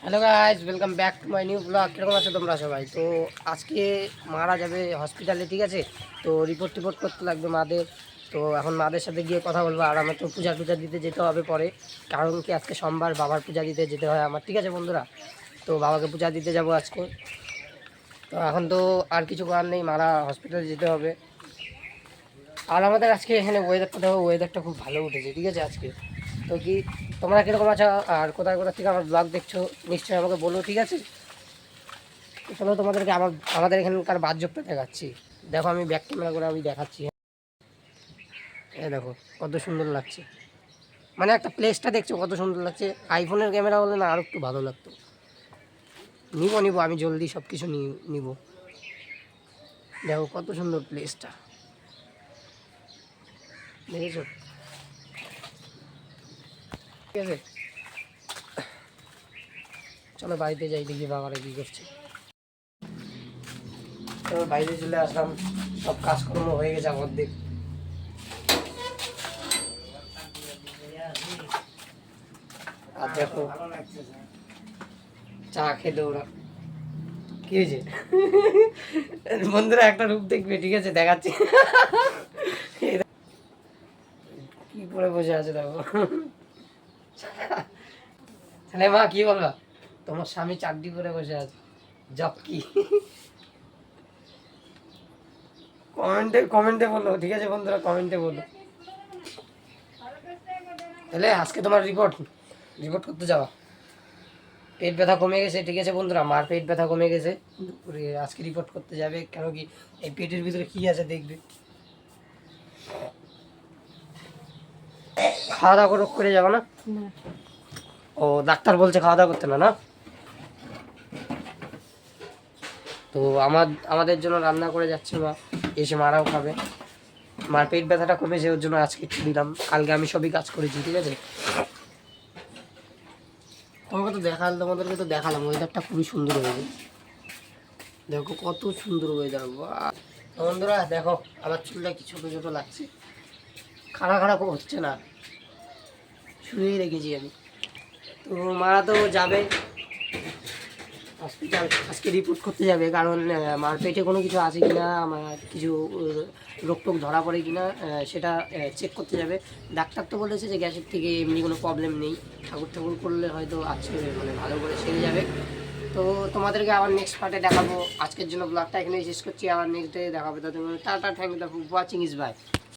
Hello guys, welcome back to my new blog. কীরকম আছো তোমরা সবাই? তো আজকে মারা যাবে হসপিটালে, ঠিক আছে? তো রিপোর্ট করতে লাগবে মাদের। তো এখন মাদের সাথে গিয়ে কথা বলবো। আর আমার তো পূজা দিতে যেতে হবে পরে, কারণ কি আজকে সোমবার, বাবার পূজা দিতে যেতে হয় আমার, ঠিক আছে বন্ধুরা? তো বাবাকে পূজা দিতে যাব আজকে। তো এখন তো আর কিছু করার নেই, মারা হসপিটালে যেতে হবে। আর আমাদের আজকে এখানে ওয়েদারটা খুব ভালো উঠেছে, ঠিক আছে আজকে। তো কি তোমরা কীরকম আছো আর কোথায় কোথা থেকে আমার ব্লগ দেখছো নিশ্চয়ই আমাকে বলো, ঠিক আছে? চলো তোমাদেরকে আমাদের এখানকার বাহ্যকটা দেখাচ্ছি। দেখো, আমি ব্যাক ক্যামেরা করে আমি দেখাচ্ছি। এই দেখো কত সুন্দর লাগছে, মানে একটা প্লেসটা দেখছো কত সুন্দর লাগছে। আইফোনের ক্যামেরা হলে না আর একটু ভালো লাগতো। নিব আমি জলদি সব কিছু নিব। দেখো কত সুন্দর প্লেসটা, দেখেছো? ঠিক আছে, চলো বাড়িতে যাই, দেখি বাবারা কী করছে। তো বাইরে চলে আসলাম, সব কাজকর্ম হয়ে গেছে অর্ধেক। আর দেখো চা খেতে ওরা কি হয়েছে বন্ধুরা, একটা রূপ দেখবে, ঠিক আছে? দেখাচ্ছি কি পরে বসে আছে দেখো। তাহলে মা কি বলবা? তোমার স্বামী চাকরি করে বসে আছে, জব কি? কমেন্টে বলো, ঠিক আছে বন্ধুরা? কমেন্টে বলো। তাহলে আজকে তোমার রিপোর্ট করতে যাওয়া, পেট ব্যথা কমে গেছে, ঠিক আছে বন্ধুরা? মার পেট ব্যথা কমে গেছে, আজকে রিপোর্ট করতে যাবে। কেন কি এই পেটের ভিতরে কি আছে দেখবে। খাওয়া দাওয়া করে যাবো না? ও, ডাক্তার বলছে খাওয়া দাওয়া করতে না, না? তো আমাদের জন্য রান্না করে যাচ্ছে মা, এসে মারাও খাবে। মার পেট ব্যথাটা কমেছে, ওর জন্য আজকে একটু দিলাম। কালকে আমি সবই কাজ করেছি, ঠিক আছে? তোমাদেরকে তো দেখালাম ওয়েদারটা খুবই সুন্দর হয়েছে। দেখো কত সুন্দর ওয়েদার। বন্ধুরা দেখো, আমার চুলটা কি ছোটো ছোটো লাগছে, খাড়া হচ্ছে না, শুয়েই রেখেছি আমি। তো মারা তো যাবে হসপিটাল, আজকে রিপোর্ট করতে যাবে। কারণ মার পেটে কোনো কিছু আছে কিনা, আমার কিছু রোগ টোগ ধরা পড়ে কিনা, সেটা চেক করতে যাবে। ডাক্তার তো বলেছে যে গ্যাসের থেকে এমনি কোনো প্রবলেম নেই, ঠাকুর করলে হয়তো আজকে মানে ভালো করে সেরে যাবে। তো তোমাদেরকে আবার নেক্সট পার্টে দেখাবো। আজকের জন্য ব্লগটা এখানেই শেষ করছি, আবার নেক্সট ডে দেখাবো। তো tata, thank you for watching is by.